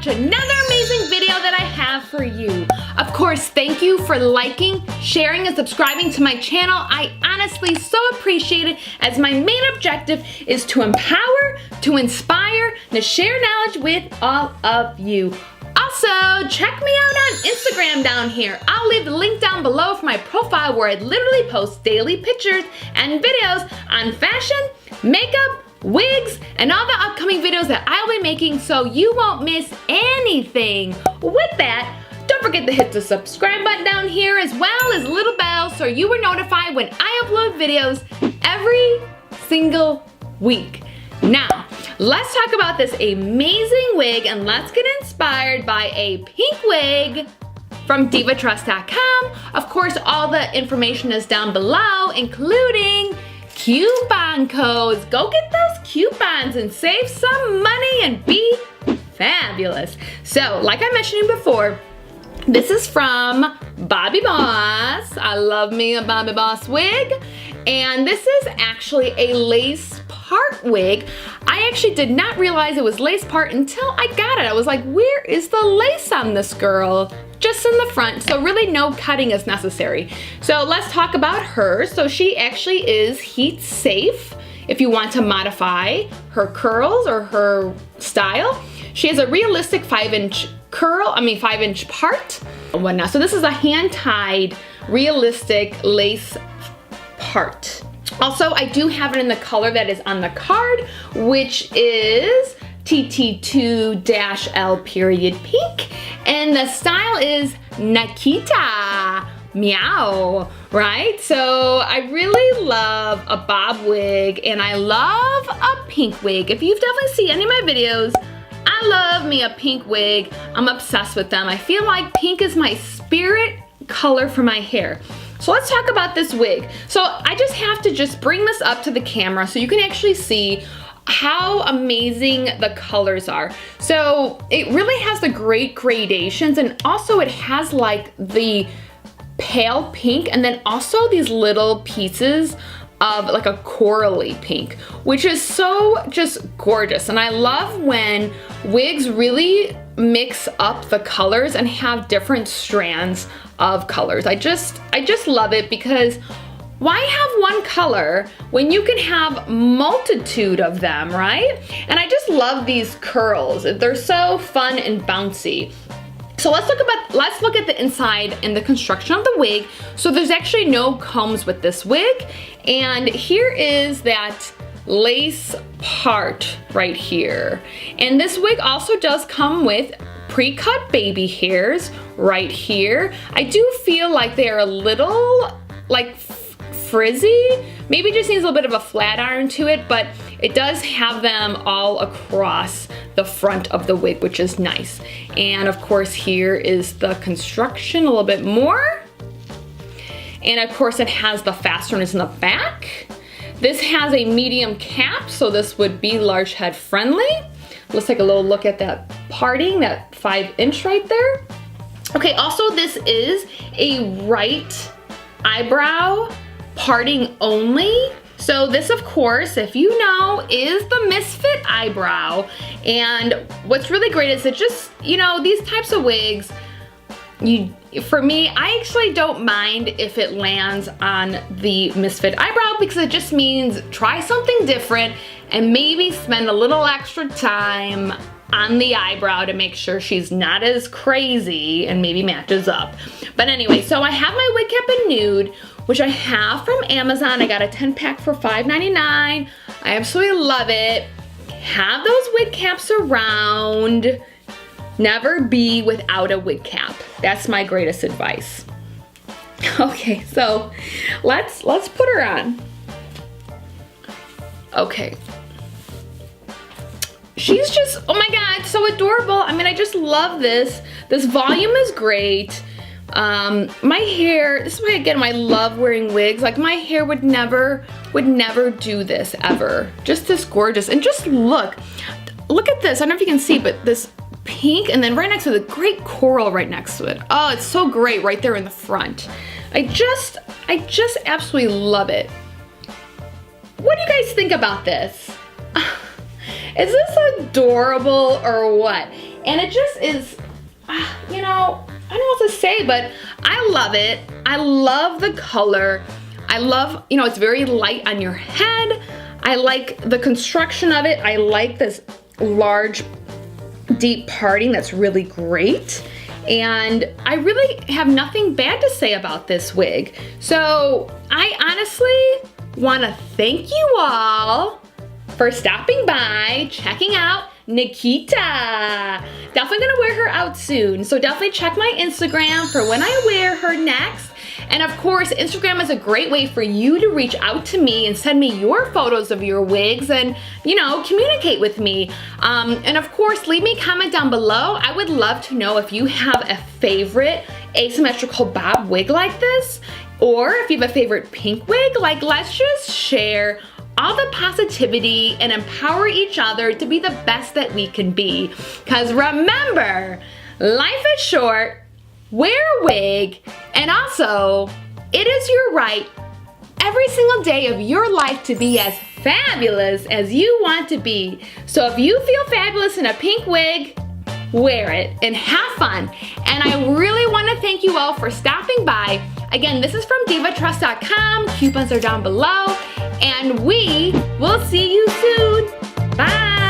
watch another amazing video that I have for you. Of course, thank you for liking, sharing, and subscribing to my channel. I honestly so appreciate it, as my main objective is to empower, to inspire, and to share knowledge with all of you. Also, check me out on Instagram down here. I'll leave the link down below for my profile, where I literally post daily pictures and videos on fashion, makeup, wigs, and all the upcoming videos that I'll be making, so you won't miss anything. With that, don't forget to hit the subscribe button down here, as well as little bell, so you are notified when I upload videos every single week. Now, let's talk about this amazing wig, and let's get inspired by a pink wig from divatrust.com. Of course, all the information is down below, including coupon codes. Go get those coupons and save some money and be fabulous. So, like I mentioned before, this is from Bobbi Boss. I love me a Bobbi Boss wig. And this is actually a lace part wig. I actually did not realize it was lace part until I got it. I was like, where is the lace on this girl? Just in the front, so really no cutting is necessary. So let's talk about her. So she actually is heat safe if you want to modify her curls or her style. She has a realistic 5-inch part and whatnot. So this is a hand-tied, realistic lace part. Also, I do have it in the color that is on the card, which is TT2-L.PINK, and the style is Nikita meow, right? So I really love a bob wig, and I love a pink wig. If you've definitely seen any of my videos, I love me a pink wig. I'm obsessed with them. I feel like pink is my spirit color for my hair. So let's talk about this wig. So I just have to bring this up to the camera so you can actually see how amazing the colors are. So it really has the great gradations, and also it has like the pale pink, and then also these little pieces of like a corally pink, which is so just gorgeous. And I love when wigs really mix up the colors and have different strands of colors. I just love it, because why have one color when you can have multitude of them, right? And I just love these curls. They're so fun and bouncy. So let's look at the inside and the construction of the wig. So there's actually no combs with this wig, and here is that lace part right here. And this wig also does come with pre-cut baby hairs right here. I do feel like they're a little like frizzy, maybe just needs a little bit of a flat iron to it, but it does have them all across the front of the wig, which is nice. And of course, here is the construction a little bit more. And of course, it has the fasteners in the back. This has a medium cap, so this would be large head friendly. Let's take a little look at that parting, that 5-inch right there. Okay, also this is a right eyebrow parting only. So this, of course, if you know, is the misfit eyebrow. And what's really great is it just, you know, these types of wigs, for me, I actually don't mind if it lands on the misfit eyebrow, because it just means try something different and maybe spend a little extra time on the eyebrow to make sure she's not as crazy and maybe matches up. But anyway, so I have my wig cap in nude, which I have from Amazon. I got a 10-pack for $5.99. I absolutely love it. Have those wig caps around. Never be without a wig cap. That's my greatest advice. Okay, so let's put her on. Okay. She's just, oh my God, so adorable. I mean, I just love this. This volume is great. My hair, this is why, again, I love wearing wigs. Like, my hair would never do this ever. Just this gorgeous, and just look at this. I don't know if you can see, but this pink, and then right next to it, the great coral right next to it. Oh, it's so great right there in the front. I just absolutely love it. What do you guys think about this? Is this adorable or what? and it just is, you know, I don't know what to say, but I love it. I love the color. I love, you know, it's very light on your head. I like the construction of it. I like this large, deep parting. That's really great. And I really have nothing bad to say about this wig. So I honestly want to thank you all for stopping by, checking out Nikita. Definitely gonna wear her out soon. So definitely check my Instagram for when I wear her next. And of course, Instagram is a great way for you to reach out to me and send me your photos of your wigs and, you know, communicate with me. And of course, leave me a comment down below. I would love to know if you have a favorite asymmetrical bob wig like this, or if you have a favorite pink wig. Like, let's just share all the positivity and empower each other to be the best that we can be. Because remember, life is short. Wear a wig, and also, it is your right every single day of your life to be as fabulous as you want to be. So if you feel fabulous in a pink wig, wear it and have fun. And I really want to thank you all for stopping by. Again, this is from divatrust.com. Coupons are down below, and we will see you soon. Bye.